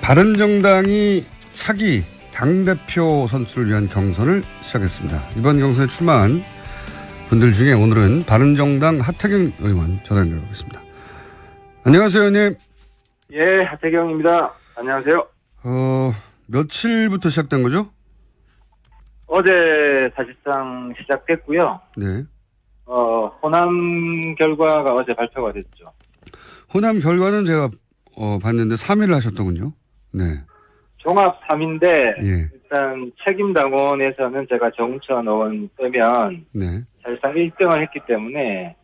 바른정당이 차기 당대표 선출을 위한 경선을 시작했습니다. 이번 경선에 출마한 분들 중에 오늘은 바른정당 하태경 의원 전화 연결하겠습니다. 안녕하세요, 의원님. 예, 하태경입니다. 안녕하세요. 며칠부터 시작된 거죠? 어제 사실상 시작됐고요. 네. 호남 결과가 어제 발표가 됐죠. 호남 결과는 제가 봤는데 3위를 하셨더군요. 네. 종합 3인데 예. 일단 책임당원에서는 제가 정우천 의원 빼면 네. 사실상 1등을 했기 때문에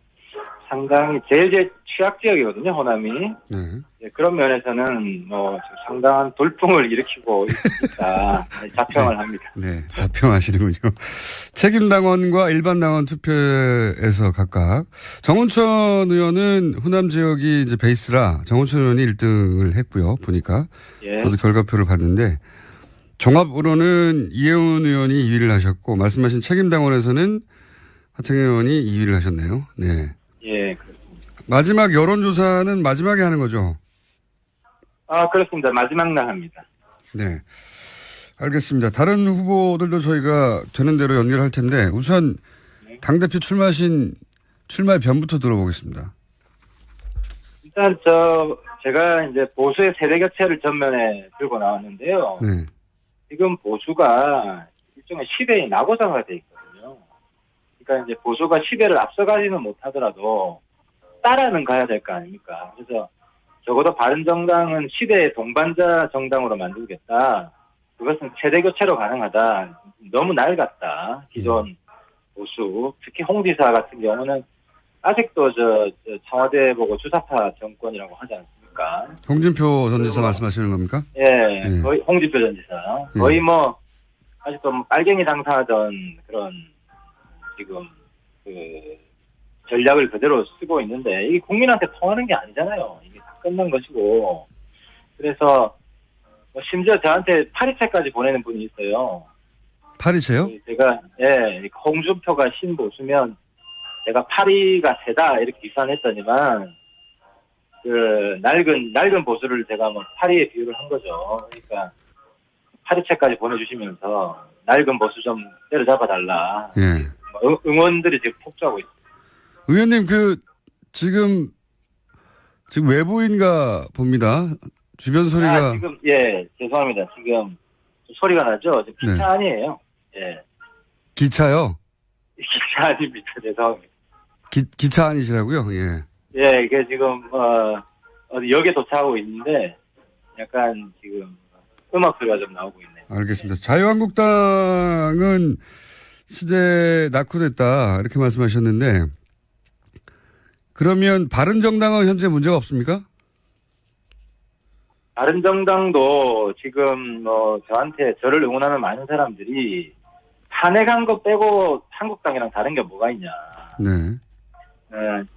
상당히 제일 취약 지역이거든요, 호남이. 네. 예, 그런 면에서는 상당한 돌풍을 일으키고 있다. 자평을 네. 합니다. 네, 자평하시는군요. 책임당원과 일반당원 투표에서 각각 정운천 의원은 호남 지역이 이제 베이스라 정운천 의원이 1등을 했고요. 보니까 예. 저도 결과표를 봤는데 종합으로는 이혜훈 의원이 2위를 하셨고 말씀하신 책임당원에서는 하태경 의원이 2위를 하셨네요. 네. 예, 그렇습니다. 마지막 여론조사는 마지막에 하는 거죠? 그렇습니다. 마지막 날 합니다. 네. 알겠습니다. 다른 후보들도 저희가 되는 대로 연결할 텐데 우선 당대표 출마의 변부터 들어보겠습니다. 일단 제가 이제 보수의 세대 교체를 전면에 들고 나왔는데요. 네. 지금 보수가 일종의 시대의 낙오자가 돼 있거든요. 그러니까 이제 보수가 시대를 앞서가지는 못하더라도 따라는 가야 될 거 아닙니까? 그래서 적어도 바른정당은 시대의 동반자 정당으로 만들겠다. 그것은 세대 교체로 가능하다. 너무 낡았다. 기존 보수, 특히 홍 지사 같은 경우는 아직도 청와대 보고 주사파 정권이라고 하지 않습니까? 홍준표 전 지사 말씀하시는 겁니까? 예, 거의 홍준표 전 지사. 거의 아직도 빨갱이 당사하던 그런 지금 전략을 그대로 쓰고 있는데 이게 국민한테 통하는 게 아니잖아요. 이게 다 끝난 것이고. 그래서 심지어 저한테 파리채까지 보내는 분이 있어요. 파리채요? 제가 홍준표가 신보수면 제가 파리가 세다 이렇게 비판했더니만 그 낡은 보수를 제가 파리에 비유를 한 거죠. 그러니까 파리채까지 보내주시면서 낡은 보수 좀 때려잡아 달라. 예. 응원들이 지금 폭주하고 있습니다. 의원님 지금 외부인가 봅니다. 주변 소리가 지금 죄송합니다. 지금 소리가 나죠. 지금 기차 아니에요. 예. 기차요? 기차 아닙니다. 죄송합니다. 기차 아니시라고요? 예. 예, 이게 지금 어디 역에 도착하고 있는데 약간 지금 음악 소리가 좀 나오고 있네요. 알겠습니다. 자유한국당은 시대 낙후됐다 이렇게 말씀하셨는데 그러면 바른정당은 현재 문제가 없습니까? 바른정당도 지금 저한테 저를 응원하는 많은 사람들이 탄핵한 거 빼고 한국당이랑 다른 게 뭐가 있냐. 네.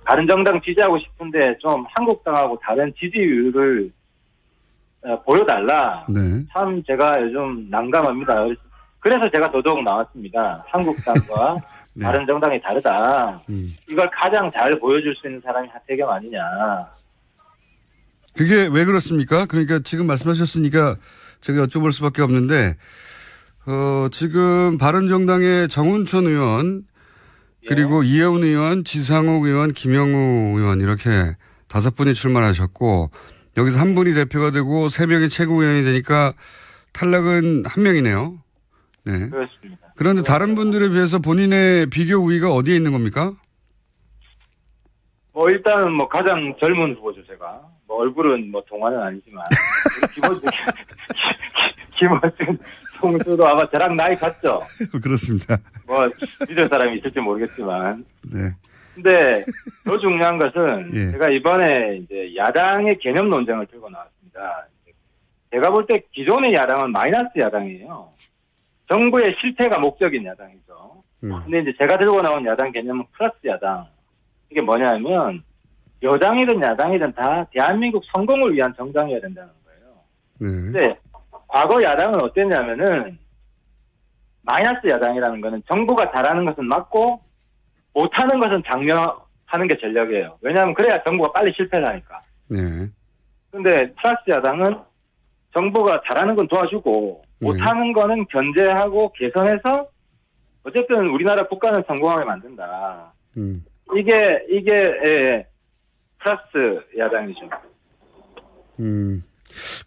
바른정당 지지하고 싶은데 좀 한국당하고 다른 지지율을 보여달라. 네. 참 제가 요즘 난감합니다. 그래서 제가 더더욱 나왔습니다. 한국당과 네. 바른정당이 다르다. 이걸 가장 잘 보여줄 수 있는 사람이 하태경 아니냐. 그게 왜 그렇습니까? 그러니까 지금 말씀하셨으니까 제가 여쭤볼 수밖에 없는데 지금 바른정당의 정운천 의원 그리고 이혜훈 의원, 지상욱 의원, 김영우 의원 이렇게 5분이 출마하셨고 여기서 한 분이 대표가 되고 3명이 최고위원이 되니까 탈락은 1명이네요. 네. 그렇습니다. 그런데 다른 분들에 비해서 본인의 비교 우위가 어디에 있는 겁니까? 일단은 가장 젊은 후보죠, 제가. 얼굴은 동안은 아니지만. 김어준 총수도 아마 저랑 나이 같죠? 그렇습니다. 믿을 사람이 있을지 모르겠지만. 네. 근데 더 중요한 것은 예. 제가 이번에 이제 야당의 개념 논쟁을 들고 나왔습니다. 제가 볼 때 기존의 야당은 마이너스 야당이에요. 정부의 실패가 목적인 야당이죠. 근데 이제 제가 들고 나온 야당 개념은 플러스 야당. 이게 뭐냐면 여당이든 야당이든 다 대한민국 성공을 위한 정당이어야 된다는 거예요. 네. 근데 과거 야당은 어땠냐면은 마이너스 야당이라는 거는 정부가 잘하는 것은 맞고 못하는 것은 장려하는 게 전략이에요. 왜냐하면 그래야 정부가 빨리 실패를 하니까. 네. 근데 플러스 야당은 정부가 잘하는 건 도와주고 못하는 거는 견제하고 개선해서 어쨌든 우리나라 국가는 성공하게 만든다. 이게 플러스 야당이죠.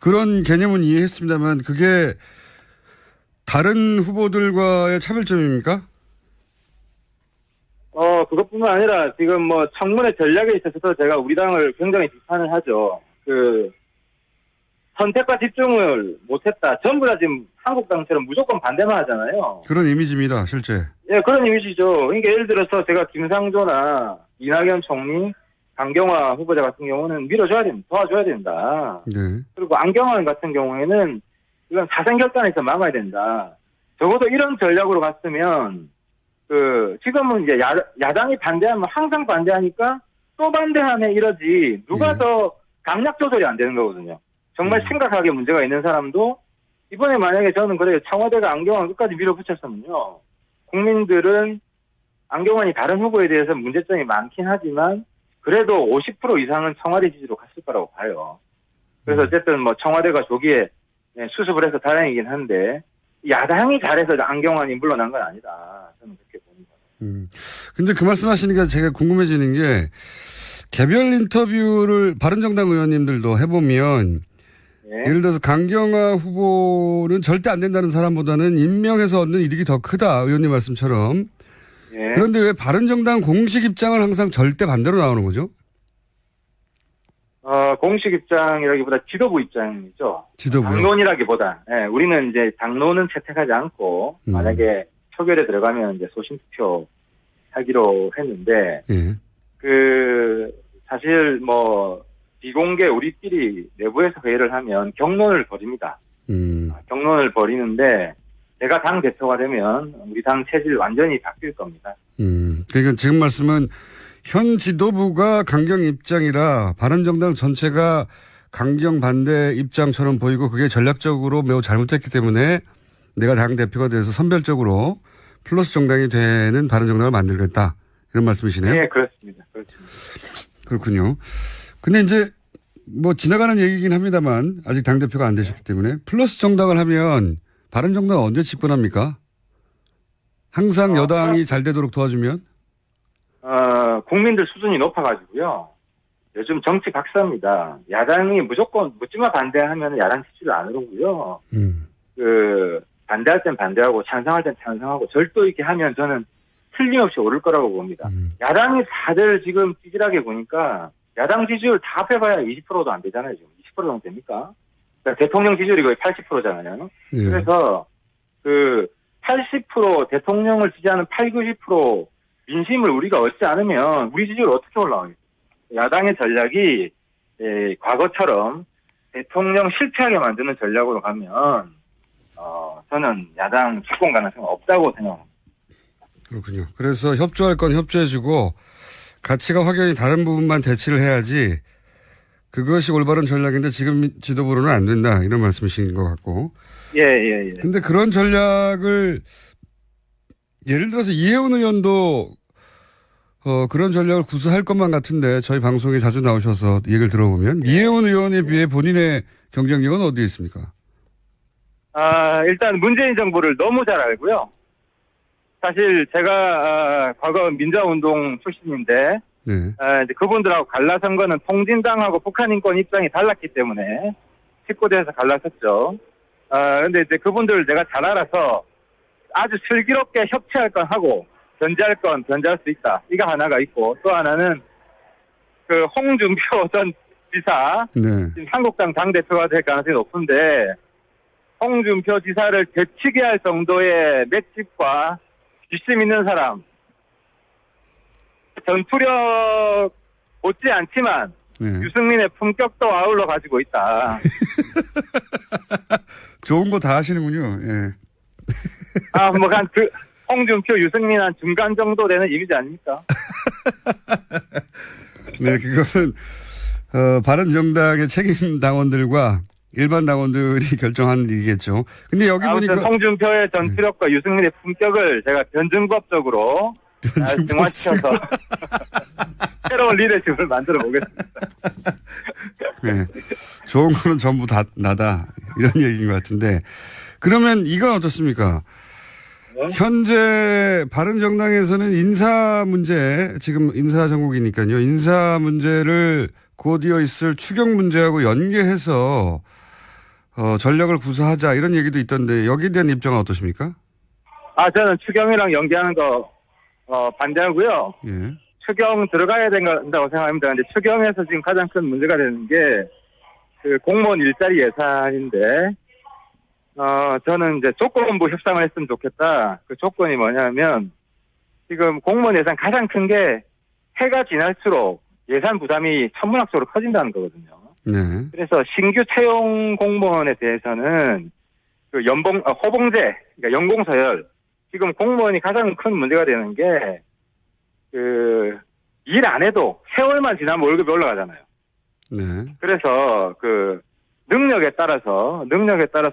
그런 개념은 이해했습니다만 그게 다른 후보들과의 차별점입니까? 그것뿐만 아니라 지금 뭐 청문회 전략에 있어서도 제가 우리 당을 굉장히 비판을 하죠. 선택과 집중을 못했다. 전부 다 지금 한국당처럼 무조건 반대만 하잖아요. 그런 이미지입니다, 실제. 예, 그런 이미지죠. 그러니까 예를 들어서 제가 김상조나 이낙연 총리, 강경화 후보자 같은 경우는 밀어줘야 됩니다. 도와줘야 된다. 네. 그리고 안경환 같은 경우에는 이건 사생결단에서 막아야 된다. 적어도 이런 전략으로 갔으면 지금은 이제 야당이 반대하면 항상 반대하니까 또 반대하네 이러지 누가 더 강약 조절이 안 되는 거거든요. 정말 심각하게 문제가 있는 사람도 이번에 만약에 저는 그래요. 청와대가 안경환 끝까지 밀어붙였으면요. 국민들은 안경환이 다른 후보에 대해서 문제점이 많긴 하지만 그래도 50% 이상은 청와대 지지로 갔을 거라고 봐요. 그래서 어쨌든 뭐 청와대가 조기에 수습을 해서 다행이긴 한데 야당이 잘해서 안경환이 물러난 건 아니다. 저는 그렇게 봅니다. 근데 그 말씀하시니까 제가 궁금해지는 게 개별 인터뷰를 바른정당 의원님들도 해보면 예를 들어서 강경화 후보는 절대 안 된다는 사람보다는 임명해서 얻는 이득이 더 크다. 의원님 말씀처럼. 그런데 왜 바른정당 공식 입장을 항상 절대 반대로 나오는 거죠? 공식 입장이라기보다 지도부 입장이죠. 지도부요? 당론이라기보다. 예, 우리는 이제 당론은 채택하지 않고 만약에 표결에 들어가면 이제 소신투표 하기로 했는데 사실 뭐 비공개 우리끼리 내부에서 회의를 하면 경론을 벌입니다. 경론을 벌이는데 제가 당 대표가 되면 우리 당 체질 완전히 바뀔 겁니다. 그러니까 지금 말씀은 현 지도부가 강경 입장이라 바른정당 전체가 강경 반대 입장처럼 보이고 그게 전략적으로 매우 잘못됐기 때문에 내가 당 대표가 돼서 선별적으로 플러스 정당이 되는 바른정당을 만들겠다. 이런 말씀이시네요. 네, 그렇습니다. 그렇군요. 근데 이제 뭐 지나가는 얘기긴 합니다만 아직 당 대표가 안 되셨기 때문에 플러스 정당을 하면 바른정당은 언제 집권합니까? 항상 여당이 잘 되도록 도와주면? 국민들 수준이 높아가지고요. 요즘 정치 박사입니다. 야당이 무조건 묻지마 반대하면 야당 지지를 안 오르고요. 반대할 땐 반대하고 찬성할 땐 찬성하고 절도 있게 하면 저는 틀림없이 오를 거라고 봅니다. 야당이 다들 지금 찌질하게 보니까 야당 지지율 다 합해봐야 20%도 안 되잖아요. 지금 20% 정도 됩니까? 그러니까 대통령 지지율이 거의 80%잖아요. 그래서 80% 대통령을 지지하는 90% 민심을 우리가 얻지 않으면 우리 지지율 어떻게 올라가겠어요? 야당의 전략이 과거처럼 대통령 실패하게 만드는 전략으로 가면 저는 야당 집권 가능성은 없다고 생각합니다. 그렇군요. 그래서 협조할 건 협조해주고 가치가 확연히 다른 부분만 대치를 해야지 그것이 올바른 전략인데 지금 지도부로는 안 된다. 이런 말씀이신 것 같고. 예. 근데 그런 전략을 예를 들어서 이혜훈 의원도 그런 전략을 구사할 것만 같은데 저희 방송에 자주 나오셔서 얘기를 들어보면 이혜훈 의원에 비해 본인의 경쟁력은 어디에 있습니까? 일단 문재인 정부를 너무 잘 알고요. 사실 제가 과거 민주화운동 출신인데 이제 그분들하고 갈라선 거는 통진당하고 북한 인권 입장이 달랐기 때문에 19대에서 갈라섰죠. 근데 이제 그분들을 내가 잘 알아서 아주 슬기롭게 협치할 건 하고 견제할 건 견제할 수 있다. 이거 하나가 있고 또 하나는 홍준표 전 지사 지금 한국당 당대표가 될 가능성이 높은데 홍준표 지사를 되치게 할 정도의 맷집과 뒷심 있는 사람 전투력 못지 않지만 유승민의 품격도 아울러 가지고 있다. 좋은 거 다 하시는군요. 예. 홍준표, 유승민 한 중간 정도 되는 이미지 아닙니까? 네, 그거는 바른정당의 책임 당원들과 일반 당원들이 결정한 일이겠죠. 근데 여기 보니까 홍준표의 전투력과 유승민의 품격을 제가 변증법적으로 증화시켜서 새로운 리더십을 만들어 보겠습니다. 네, 좋은 거는 전부 다 나다. 이런 얘기인 것 같은데. 그러면 이건 어떻습니까? 네? 현재 바른정당에서는 인사 문제, 지금 인사 정국이니까요. 인사 문제를 곧이어 있을 추경 문제하고 연계해서 전력을 구사하자 이런 얘기도 있던데 여기에 대한 입장은 어떠십니까? 저는 추경이랑 연계하는 거 반대하고요. 예. 추경 들어가야 된다고 생각합니다. 근데 추경에서 지금 가장 큰 문제가 되는 게 그 공무원 일자리 예산인데 저는 이제 조건부 협상을 했으면 좋겠다. 그 조건이 뭐냐면 지금 공무원 예산 가장 큰 게 해가 지날수록 예산 부담이 천문학적으로 커진다는 거거든요. 네. 그래서 신규 채용 공무원에 대해서는 그 호봉제, 그러니까 연공 서열. 지금 공무원이 가장 큰 문제가 되는 게 그 일 안 해도 세월만 지나면 월급이 올라가잖아요. 네. 그래서 그 능력에 따라서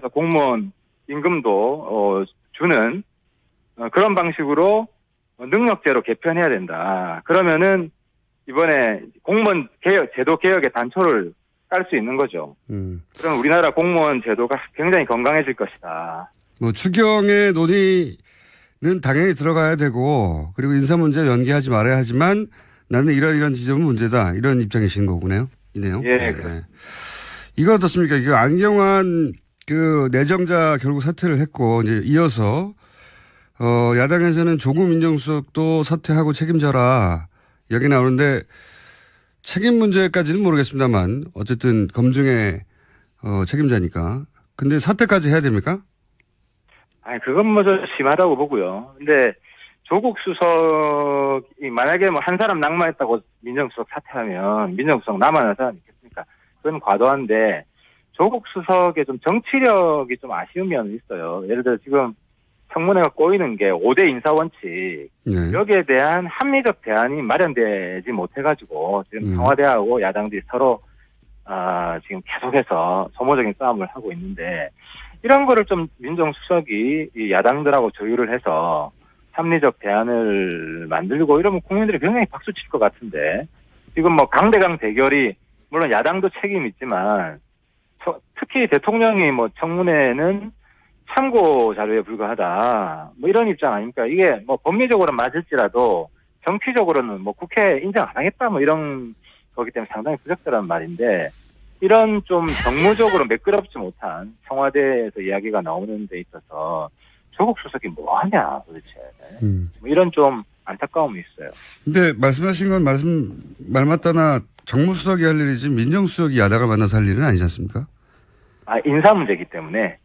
공무원 임금도 주는 그런 방식으로 능력제로 개편해야 된다. 그러면은 이번에 공무원 제도 개혁의 단초를 깔 수 있는 거죠. 그럼 우리나라 공무원 제도가 굉장히 건강해질 것이다. 뭐 추경의 논의는 당연히 들어가야 되고 그리고 인사 문제 연계하지 말아야 하지만 나는 이런 지점은 문제다. 이런 입장이신 거군요. 이네요. 예. 네. 이거 어떻습니까? 이거 안경환 그 내정자 결국 사퇴를 했고 이제 이어서 야당에서는 조국 민정수석도 사퇴하고 책임져라 여기 나오는데 책임 문제까지는 모르겠습니다만 어쨌든 검증의 책임자니까. 근데 사퇴까지 해야 됩니까? 그건 뭐 좀 심하다고 보고요. 근데 조국 수석이 만약에 뭐 한 사람 낙마했다고 민정수석 사퇴하면 민정수석 남아있는 사람이 있겠습니까? 그건 과도한데 조국 수석의 좀 정치력이 좀 아쉬운 면은 있어요. 예를 들어 지금 청문회가 꼬이는 게 5대 인사원칙. 네. 여기에 대한 합리적 대안이 마련되지 못해가지고 지금 청와대하고 야당들이 서로 지금 계속해서 소모적인 싸움을 하고 있는데 이런 거를 좀 민정수석이 이 야당들하고 조율을 해서 합리적 대안을 만들고 이러면 국민들이 굉장히 박수 칠 것 같은데 지금 뭐 강대강 대결이 물론 야당도 책임이 있지만 특히 대통령이 뭐 청문회는 참고 자료에 불과하다 뭐 이런 입장 아닙니까? 이게 뭐 법리적으로는 맞을지라도 정치적으로는 뭐 국회 인정 안 하겠다 뭐 이런 거기 때문에 상당히 부적절한 말인데 이런 좀 정무적으로 매끄럽지 못한 청와대에서 이야기가 나오는 데 있어서 조국 수석이 뭐 하냐 도대체 뭐 이런 좀 안타까움이 있어요. 근데 말씀하신 건 말 맞다나 정무수석이 할 일이지 민정수석이 야당을 만나서 할 일은 아니지 않습니까? 인사 문제이기 때문에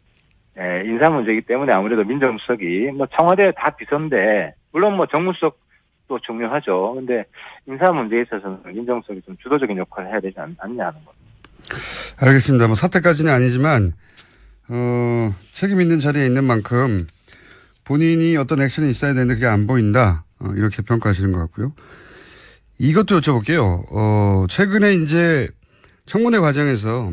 인사 문제이기 때문에 아무래도 민정수석이 뭐 청와대 다 비서인데 물론 뭐 정무수석도 중요하죠. 근데 인사 문제에 있어서는 민정수석이 좀 주도적인 역할을 해야 되지 않냐는 거. 알겠습니다. 뭐 사태까지는 아니지만 책임 있는 자리에 있는 만큼 본인이 어떤 액션이 있어야 되는데 그게 안 보인다. 이렇게 평가하시는 것 같고요. 이것도 여쭤볼게요. 최근에 이제 청문회 과정에서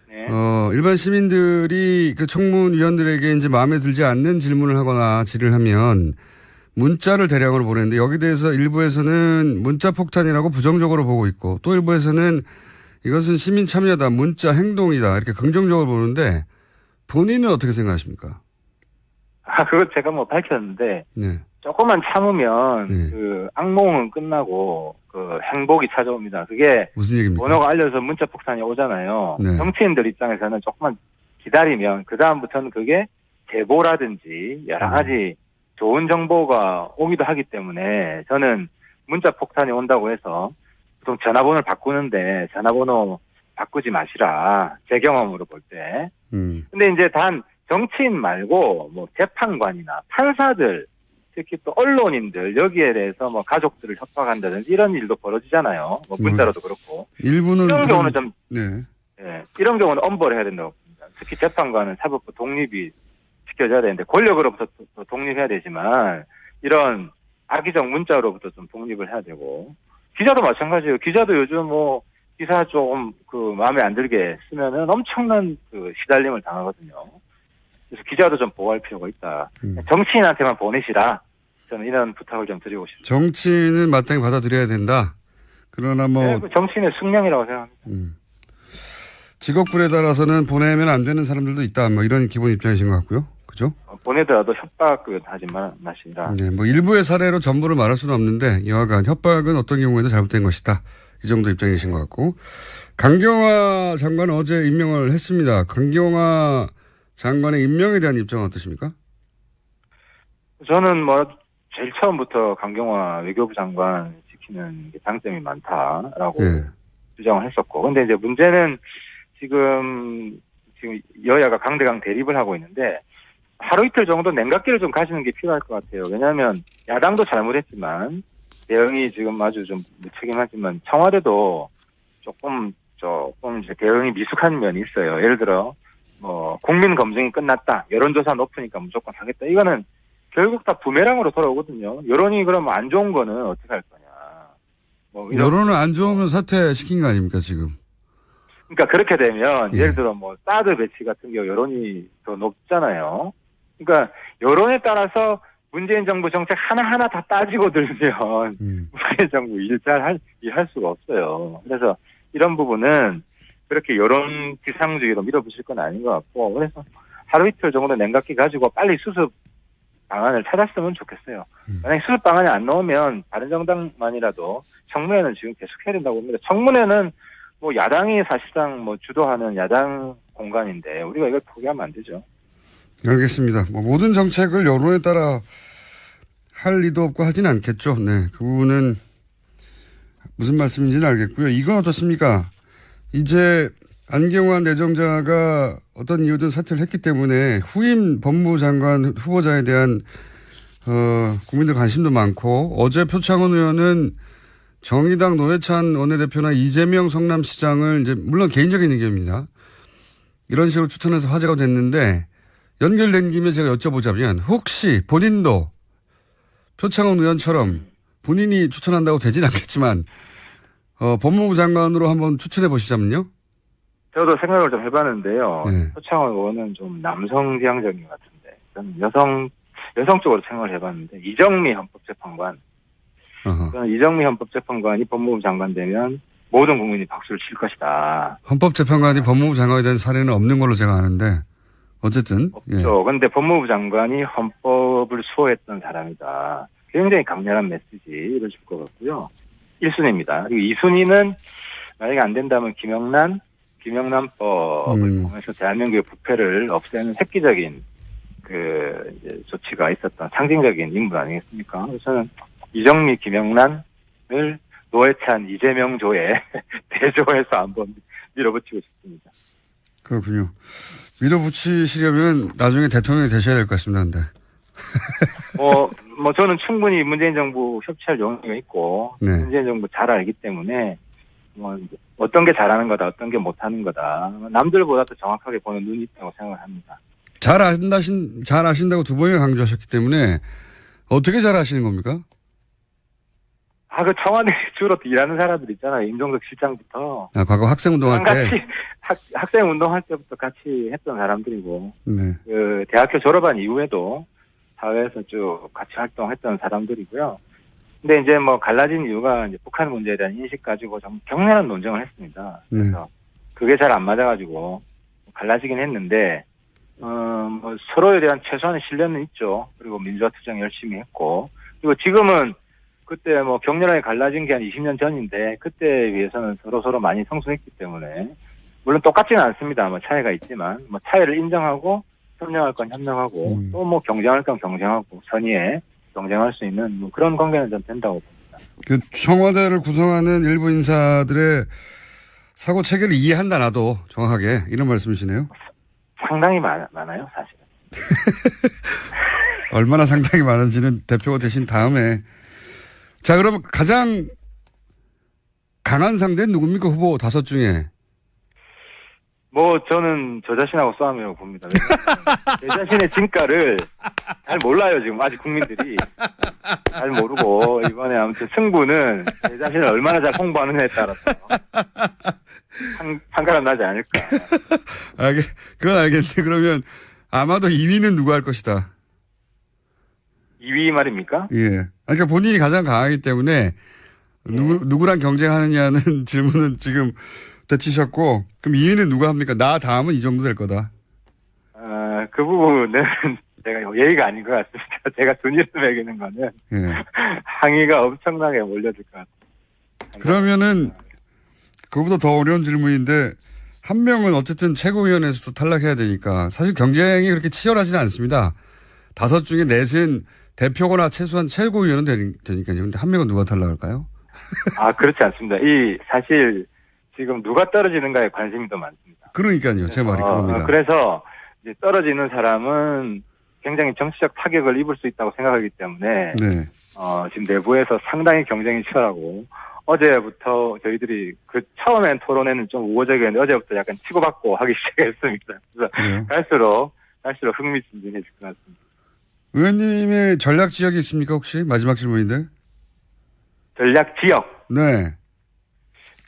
네. 일반 시민들이 그 청문위원들에게 이제 마음에 들지 않는 질문을 하거나 질의를 하면 문자를 대량으로 보내는데 여기에 대해서 일부에서는 문자 폭탄이라고 부정적으로 보고 있고 또 일부에서는 이것은 시민 참여다, 문자 행동이다 이렇게 긍정적으로 보는데 본인은 어떻게 생각하십니까? 그거 제가 뭐 밝혔는데 네. 조금만 참으면 네. 그 악몽은 끝나고 그 행복이 찾아옵니다. 그게 무슨 얘기입니까? 번호가 알려서 문자 폭탄이 오잖아요. 네. 정치인들 입장에서는 조금만 기다리면 그 다음부터는 그게 제보라든지 여러 가지 좋은 정보가 오기도 하기 때문에 저는 문자 폭탄이 온다고 해서 보통 전화번호를 바꾸는데 전화번호 바꾸지 마시라. 제 경험으로 볼 때. 근데 이제 단 정치인 말고 뭐 재판관이나 판사들 특히 또 언론인들 여기에 대해서 뭐 가족들을 협박한다든지 이런 일도 벌어지잖아요. 뭐 문자로도 그렇고. 일부는 이런 경우는 좀 네. 이런 경우는 엄벌을 해야 된다고 봅니다. 특히 재판관은 사법부 독립이 지켜져야 되는데 권력으로부터 또 독립해야 되지만 이런 악의적 문자로부터 좀 독립을 해야 되고 기자도 마찬가지예요. 기자도 요즘 뭐 기사 좀 그 마음에 안 들게 쓰면은 엄청난 그 시달림을 당하거든요. 그래서 기자도 좀 보호할 필요가 있다. 정치인한테만 보내시라. 저는 이런 부탁을 좀 드리고 싶습니다. 정치인은 마땅히 받아들여야 된다. 그러나 뭐 네, 그 정치인의 숙명이라고 생각합니다. 직업군에 따라서는 보내면 안 되는 사람들도 있다. 뭐 이런 기본 입장이신 것 같고요. 그죠? 보내더라도 협박은 하지 마시라. 네, 뭐 일부의 사례로 전부를 말할 수는 없는데 여하간 협박은 어떤 경우에도 잘못된 것이다. 이 정도 입장이신 것 같고. 강경화 장관은 어제 임명을 했습니다. 강경화 장관의 임명에 대한 입장은 어떠십니까? 저는 뭐 제일 처음부터 강경화 외교부 장관 지키는 게 장점이 많다라고 네. 주장을 했었고, 근데 이제 문제는 지금 여야가 강대강 대립을 하고 있는데 하루 이틀 정도 냉각기를 좀 가시는 게 필요할 것 같아요. 왜냐하면 야당도 잘못했지만 대응이 지금 아주 좀 무책임하지만 청와대도 조금 이제 대응이 미숙한 면이 있어요. 예를 들어 뭐 국민 검증이 끝났다, 여론조사 높으니까 무조건 하겠다. 이거는 결국 다 부메랑으로 돌아오거든요. 여론이 그러면 안 좋은 거는 어떻게 할 거냐. 뭐 여론은 안 좋으면 사퇴시킨 거 아닙니까 지금? 그러니까 그렇게 되면 예. 예를 들어 뭐 사드 배치 같은 경우 여론이 더 높잖아요. 그러니까 여론에 따라서 문재인 정부 정책 하나하나 다 따지고 들면 문재인 정부 일할 수가 없어요. 그래서 이런 부분은 그렇게 여론 지상주의로 밀어붙일 건 아닌 것 같고, 그래서 하루 이틀 정도 냉각기 가지고 빨리 수습 방안을 찾았으면 좋겠어요. 만약에 수습 방안이 안 나오면 바른정당만이라도 청문회는 지금 계속해야 된다고 봅니다. 청문회는 뭐 야당이 사실상 뭐 주도하는 야당 공간인데 우리가 이걸 포기하면 안 되죠. 알겠습니다. 뭐 모든 정책을 여론에 따라 할 리도 없고 하진 않겠죠. 네, 그 부분은 무슨 말씀인지는 알겠고요. 이건 어떻습니까? 이제 안경환 내정자가 어떤 이유든 사퇴를 했기 때문에 후임 법무부 장관 후보자에 대한 국민들 관심도 많고, 어제 표창원 의원은 정의당 노회찬 원내대표나 이재명 성남시장을 이제 물론 개인적인 의견입니다. 이런 식으로 추천해서 화제가 됐는데, 연결된 김에 제가 여쭤보자면 혹시 본인도 표창원 의원처럼 본인이 추천한다고 되진 않겠지만 법무부 장관으로 한번 추천해 보시자면요. 저도 생각을 좀 해봤는데요. 네. 표창원 의원은 좀 남성 지향적인 것 같은데 저는 여성 쪽으로 생각을 해봤는데 이정미 헌법재판관. 저는 이정미 헌법재판관이 법무부 장관 되면 모든 국민이 박수를 칠 것이다. 헌법재판관이 법무부 장관에 대한 사례는 없는 걸로 제가 아는데 어쨌든. 없죠. 그런데 법무부 장관이 헌법을 수호했던 사람이다. 굉장히 강렬한 메시지를 줄 것 같고요. 1순위입니다. 그리고 2순위는 만약에 안 된다면 김영란법을 통해서 대한민국의 부패를 없애는 획기적인 이제 조치가 있었던 상징적인 인물 아니겠습니까? 그래서 저는 이정미, 김영란을 노회찬, 이재명 조에 대조해서 한번 밀어붙이고 싶습니다. 그렇군요. 밀어붙이시려면 나중에 대통령이 되셔야 될 것 같습니다. 근데. 저는 충분히 문재인 정부 협치할 용의가 있고, 네. 문재인 정부 잘 알기 때문에, 어떤 게 잘하는 거다, 어떤 게 못하는 거다, 남들보다 더 정확하게 보는 눈이 있다고 생각을 합니다. 잘 아신다고 두 번이나 강조하셨기 때문에 어떻게 잘 아시는 겁니까? 그 청와대 주로 일하는 사람들 있잖아요. 임종석 실장부터. 과거 학생운동할 때. 학생운동할 때부터 같이 했던 사람들이고, 네. 대학교 졸업한 이후에도 사회에서 쭉 같이 활동했던 사람들이고요. 근데 이제 갈라진 이유가 이제 북한 문제에 대한 인식 가지고 좀 격렬한 논쟁을 했습니다. 그래서 그게 잘 안 맞아가지고 갈라지긴 했는데, 서로에 대한 최소한의 신뢰는 있죠. 그리고 민주화 투쟁 열심히 했고, 그리고 지금은 그때 격렬하게 갈라진 게 한 20년 전인데, 그때에 비해서는 서로 많이 성숙했기 때문에, 물론 똑같지는 않습니다. 차이가 있지만, 차이를 인정하고, 협력할 건 협력하고, 또 경쟁할 건 경쟁하고, 선의에 경쟁할 수 있는 그런 관계는 좀 된다고 봅니다. 청와대를 구성하는 일부 인사들의 사고 체계를 이해한다, 나도 정확하게. 이런 말씀이시네요. 상당히 많아요, 사실은. 얼마나 상당히 많은지는 대표가 되신 다음에. 자, 그럼 가장 강한 상대는 누굽니까? 후보 5 중에. 저는 저 자신하고 싸움이라고 봅니다. 제 자신의 진가를 잘 몰라요, 지금. 아직 국민들이. 잘 모르고, 이번에 아무튼 승부는 제 자신을 얼마나 잘 홍보하느냐에 따라서 판가름 나지 않을까. 그건 알겠는데, 그러면 아마도 2위는 누가 할 것이다. 2위 말입니까? 예. 그러니까 본인이 가장 강하기 때문에 누구랑 경쟁하느냐는 질문은 지금 되치셨고, 그럼 2위는 누가 합니까? 나 다음은 이 정도 될 거다. 그 부분은 제가 예의가 아닌 것 같습니다. 제가 순위를 매기는 거는 예. 항의가 엄청나게 몰려들 것 같습니다. 그러면은 그거보다 더 어려운 질문인데 한 명은 어쨌든 최고위원회에서도 탈락해야 되니까 사실 경쟁이 그렇게 치열하지는 않습니다. 5 중에 넷은 대표거나 최소한 최고위원은 되니까요. 근데 한 명은 누가 탈락할까요? 그렇지 않습니다. 사실 지금 누가 떨어지는가에 관심이 더 많습니다. 그러니까요. 제 말이 그겁니다. 그래서 이제 떨어지는 사람은 굉장히 정치적 타격을 입을 수 있다고 생각하기 때문에 네. 지금 내부에서 상당히 경쟁이 치열하고 어제부터 저희들이 처음엔 토론회는 좀 우호적이었는데 어제부터 약간 치고받고 하기 시작했습니다. 그래서 그래요? 갈수록 흥미진진해질 것 같습니다. 의원님의 전략 지역이 있습니까 혹시? 마지막 질문인데. 전략 지역. 네.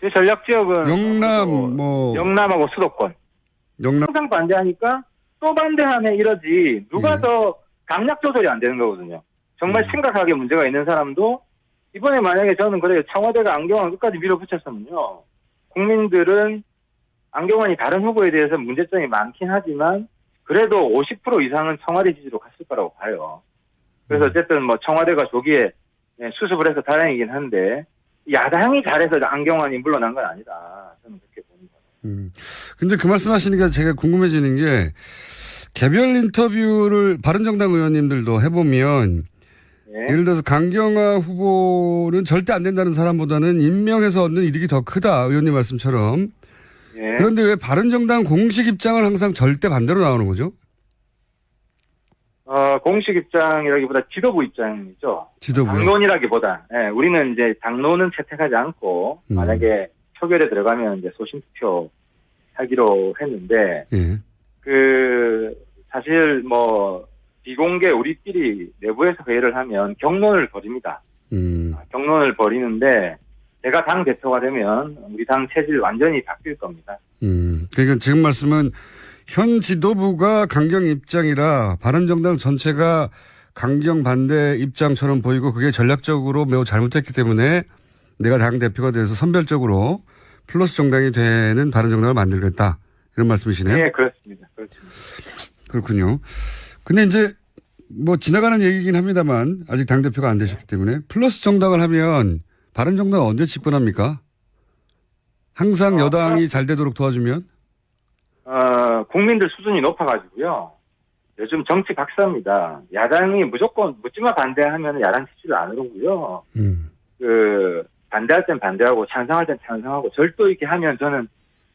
제 전략 지역은 영남하고 수도권. 항상 반대하니까 또 반대하네 이러지 누가 더 강약 조절이 안 되는 거거든요. 정말 심각하게 문제가 있는 사람도 이번에 만약에 저는 그래요. 청와대가 안경원 끝까지 밀어붙였으면요. 국민들은 안경원이 다른 후보에 대해서 문제점이 많긴 하지만 그래도 50% 이상은 청와대 지지로 갔을 거라고 봐요. 그래서 어쨌든 청와대가 조기에 수습을 해서 다행이긴 한데 야당이 잘해서 안경원이 물러난 건 아니다. 저는 그렇게 보는 거예요. 근데 그 말씀 하시니까 제가 궁금해지는 게 개별 인터뷰를 바른정당 의원님들도 해보면 예를 들어서 강경화 후보는 절대 안 된다는 사람보다는 임명해서 얻는 이득이 더 크다. 의원님 말씀처럼. 그런데 왜 바른정당 공식 입장을 항상 절대 반대로 나오는 거죠? 공식 입장이라기보다 지도부 입장이죠. 지도부요? 당론이라기보다. 우리는 이제 당론은 채택하지 않고 만약에 표결에 들어가면 이제 소신 투표 하기로 했는데 사실 비공개 우리끼리 내부에서 회의를 하면 경론을 벌입니다. 경론을 벌이는데 제가 당 대표가 되면 우리 당 체질 완전히 바뀔 겁니다. 그러니까 지금 말씀은 현 지도부가 강경 입장이라 바른정당 전체가 강경 반대 입장처럼 보이고 그게 전략적으로 매우 잘못됐기 때문에 내가 당 대표가 돼서 선별적으로 플러스 정당이 되는 바른정당을 만들겠다. 이런 말씀이시네요? 네, 그렇습니다. 그렇군요. 근데 이제 지나가는 얘기긴 합니다만 아직 당대표가 안 되셨기 때문에 플러스 정당을 하면 바른정당은 언제 집권합니까? 항상 여당이 잘 되도록 도와주면? 국민들 수준이 높아가지고요. 요즘 정치 박사입니다. 야당이 무조건 묻지마 반대하면 야당 지지를 안 오르고요. 반대할 땐 반대하고 찬성할 땐 찬성하고 절도 있게 하면 저는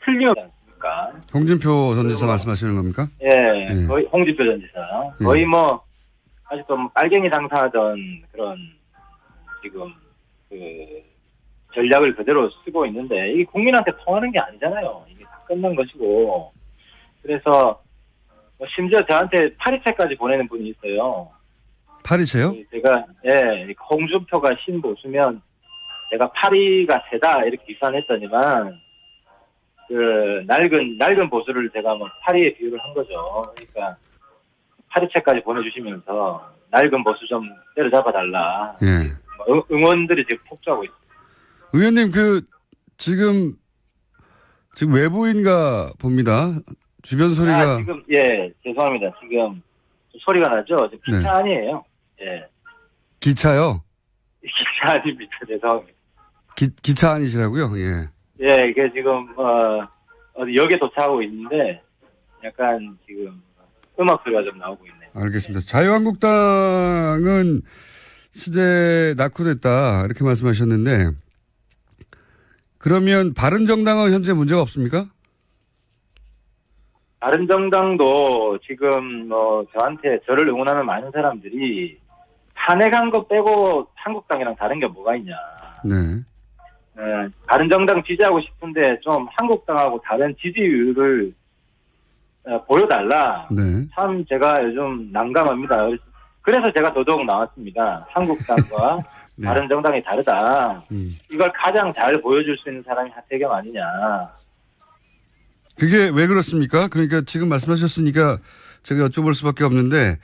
틀림없지 않습니까? 홍준표 전 지사 말씀하시는 겁니까? 예, 거의 홍준표 전 지사. 거의 아직도 빨갱이 당사하던 그런 지금 전략을 그대로 쓰고 있는데 이게 국민한테 통하는 게 아니잖아요. 이게 다 끝난 것이고. 그래서 심지어 저한테 파리채까지 보내는 분이 있어요. 파리채요? 제가 홍준표가 신보수면 제가 파리가 세다 이렇게 비판했더니만 낡은 보수를 제가 파리에 비유를 한 거죠. 그러니까 파리채까지 보내주시면서 낡은 보수 좀 때려잡아달라. 응원들이 지금 폭주하고 있습니다. 의원님 지금 외부인가 봅니다. 주변 소리가. 지금 죄송합니다. 지금 소리가 나죠. 지금 기차 아니에요. 기차요? 기차 아닙니다. 죄송합니다. 기차 아니시라고요? 이게 지금 어디 역에 도착하고 있는데 약간 지금 음악 소리가 좀 나오고 있네요. 알겠습니다. 자유한국당은 시대 낙후됐다 이렇게 말씀하셨는데 그러면 바른정당은 현재 문제가 없습니까? 바른정당도 지금 저한테 저를 응원하는 많은 사람들이 탄핵한 거 빼고 한국당이랑 다른 게 뭐가 있냐. 바른정당 지지하고 싶은데 좀 한국당하고 다른 지지율을 보여달라. 참 제가 요즘 난감합니다. 그래서 제가 더더욱 나왔습니다. 한국당과 바른정당이 다르다. 이걸 가장 잘 보여줄 수 있는 사람이 하태경 아니냐. 그게 왜 그렇습니까? 그러니까 지금 말씀하셨으니까 제가 여쭤볼 수밖에 없는데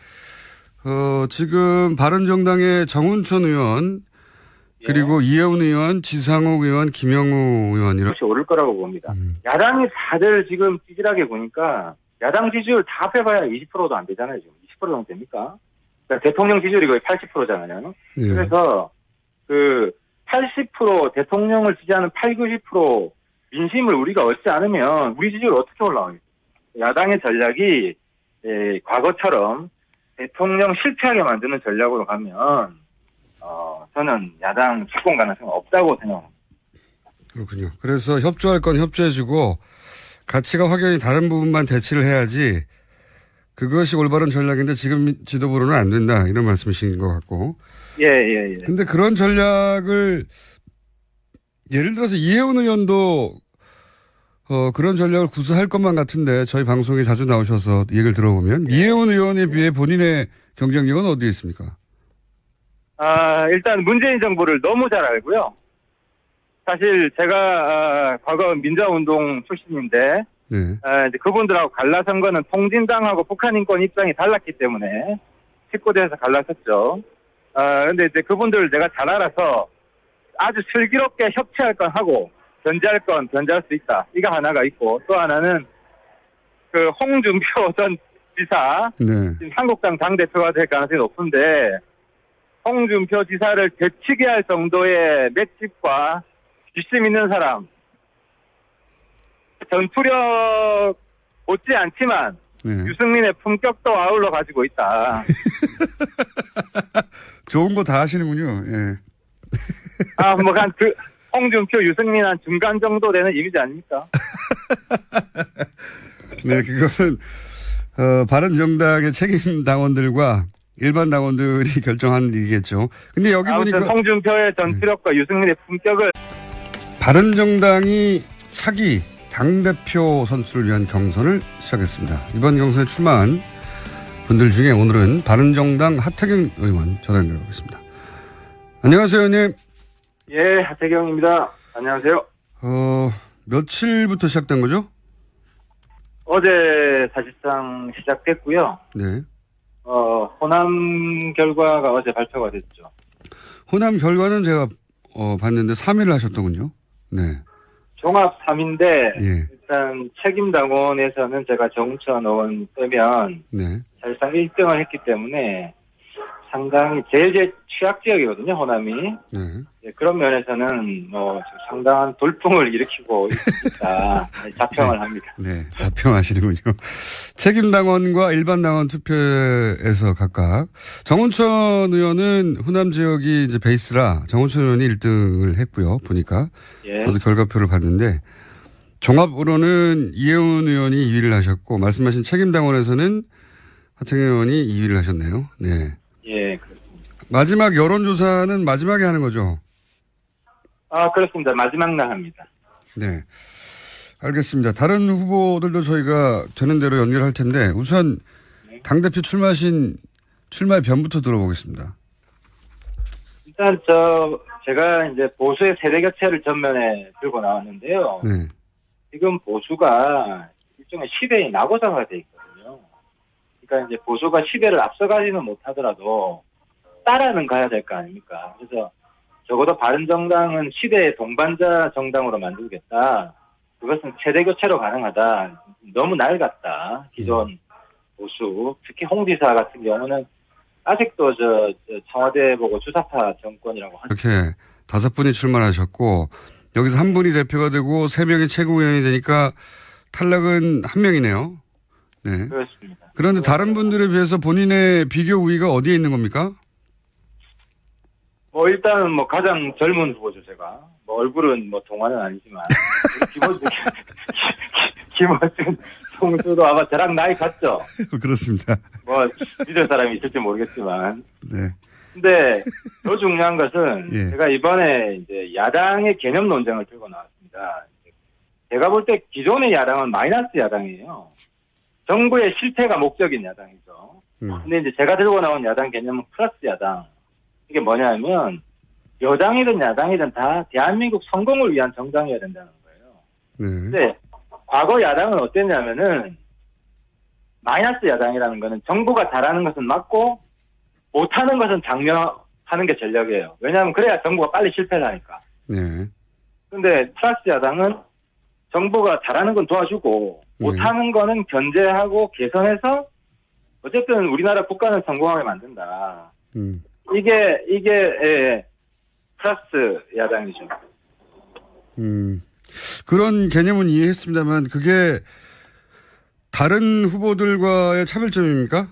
지금 바른정당의 정운천 의원 그리고 이해운 의원, 지상욱 의원, 김영우 의원 이런. 그것이 오를 거라고 봅니다. 야당이 다들 지금 찌질하게 보니까 야당 지지율 다 합해봐야 20%도 안 되잖아요. 지금 20% 정도 됩니까? 그러니까 대통령 지지율이 거의 80%잖아요. 예. 그래서 그 80% 대통령을 지지하는 90% 민심을 우리가 얻지 않으면 우리 지지율 어떻게 올라가겠어요? 야당의 전략이 과거처럼 대통령 실패하게 만드는 전략으로 가면 저는 야당 집권 가능성은 없다고 생각합니다. 그렇군요. 그래서 협조할 건 협조해주고 가치가 확연히 다른 부분만 대치를 해야지 그것이 올바른 전략인데 지금 지도부로는 안 된다 이런 말씀이신 것 같고. 예. 근데 그런 전략을 예를 들어서 이해운 의원도 그런 전략을 구사할 것만 같은데 저희 방송에 자주 나오셔서 얘기를 들어보면 이해운 의원에 비해 본인의 경쟁력은 어디에 있습니까? 일단 문재인 정부를 너무 잘 알고요. 사실 제가 과거 민주화운동 출신인데 이제 그분들하고 갈라선 거는 통진당하고 북한 인권 입장이 달랐기 때문에 19대에서 갈라섰죠. 근데 이제 그분들을 내가 잘 알아서 아주 슬기롭게 협치할 건 하고 견제할 건 견제할 수 있다. 이거 하나가 있고 또 하나는 그 홍준표 전 지사 지금 한국당 당대표가 될 가능성이 높은데 홍준표 지사를 되치게 할 정도의 맷집과 뒷심 있는 사람 전투력 못지 않지만 유승민의 품격도 아울러 가지고 있다. 좋은 거 다 하시는군요. 예. 홍준표, 유승민 한 중간 정도 되는 이미지 아닙니까? 네, 그거는 바른정당의 책임 당원들과 일반 당원들이 결정한 일이겠죠. 근데 여기 보니까 홍준표의 전투력과 유승민의 품격을 바른정당이 차기 당대표 선출을 위한 경선을 시작했습니다. 이번 경선에 출마한 분들 중에 오늘은 바른정당 하태경 의원 전화 연결하겠습니다. 안녕하세요, 의원님. 예, 하태경입니다. 안녕하세요. 며칠부터 시작된 거죠? 어제 사실상 시작됐고요. 네. 호남 결과가 어제 발표가 됐죠. 호남 결과는 제가 봤는데 3위를 하셨더군요. 네. 종합 3위인데 예. 일단 책임당원에서는 제가 정우천 의원 빼면 사실상 1등을 했기 때문에 상당히 제일 취약 지역이거든요, 호남이. 그런 면에서는 상당한 돌풍을 일으키고 있다. 자평을 합니다. 네, 자평하시는군요. 책임당원과 일반당원 투표에서 각각 정운천 의원은 호남 지역이 이제 베이스라 정운천 의원이 1등을 했고요. 보니까 저도 결과표를 봤는데 종합으로는 이해운 의원이 2위를 하셨고 말씀하신 책임당원에서는 하태경 의원이 2위를 하셨네요. 네. 예, 그렇습니다. 마지막 여론조사는 마지막에 하는 거죠? 그렇습니다. 마지막 날 합니다. 네. 알겠습니다. 다른 후보들도 저희가 되는 대로 연결할 텐데 우선 당대표 출마하신 출마의 변부터 들어보겠습니다. 일단 제가 이제 보수의 세대 교체를 전면에 들고 나왔는데요. 지금 보수가 일종의 시대의 낙오자가 돼 있거든요. 그러니까 이제 보수가 시대를 앞서가지는 못하더라도 따라는 가야 될 거 아닙니까? 그래서 적어도 바른정당은 시대의 동반자 정당으로 만들겠다. 그것은 세대 교체로 가능하다. 너무 낡았다. 기존 보수, 특히 홍 지사 같은 경우는 아직도 청와대 보고 주사파 정권이라고 하죠. 이렇게 5분이 출마하셨고 여기서 한 분이 대표가 되고 3명이 최고위원이 되니까 탈락은 1명이네요. 네. 그렇습니다. 그런데 다른 분들에 비해서 본인의 비교 우위가 어디에 있는 겁니까? 일단은 가장 젊은 후보죠, 제가. 얼굴은 동안은 아니지만. 김어준 총수도 아마 저랑 나이 같죠? 그렇습니다. 믿을 사람이 있을지 모르겠지만. 네. 근데 더 중요한 것은 제가 이번에 이제 야당의 개념 논쟁을 들고 나왔습니다. 제가 볼 때 기존의 야당은 마이너스 야당이에요. 정부의 실패가 목적인 야당이죠. 근데 이제 제가 들고 나온 야당 개념은 플러스 야당. 이게 뭐냐면 여당이든 야당이든 다 대한민국 성공을 위한 정당이어야 된다는 거예요. 근데 과거 야당은 어땠냐면은 마이너스 야당이라는 거는 정부가 잘하는 것은 맞고 못하는 것은 장려하는 하는 게 전략이에요. 왜냐하면 그래야 정부가 빨리 실패를 하니까. 네. 근데 플러스 야당은 정부가 잘하는 건 도와주고 못하는 거는 견제하고 개선해서 어쨌든 우리나라 국가는 성공하게 만든다. 이게 플러스 야당이죠. 그런 개념은 이해했습니다만 그게 다른 후보들과의 차별점입니까?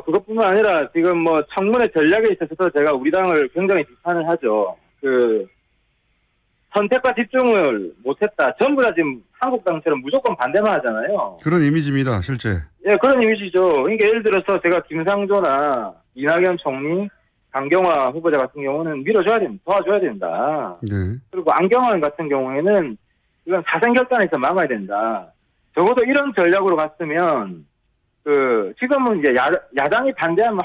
그것뿐만 아니라 지금 뭐 청문회 전략에 있어서도 제가 우리 당을 굉장히 비판을 하죠. 선택과 집중을 못했다. 전부 다 지금 한국당처럼 무조건 반대만 하잖아요. 그런 이미지입니다, 실제. 예, 그런 이미지죠. 그러니까 예를 들어서 제가 김상조나 이낙연 총리, 강경화 후보자 같은 경우는 밀어줘야 됩니다. 도와줘야 된다. 네. 그리고 안경환 같은 경우에는 이건 사생결단에서 막아야 된다. 적어도 이런 전략으로 갔으면 지금은 이제 야당이 반대하면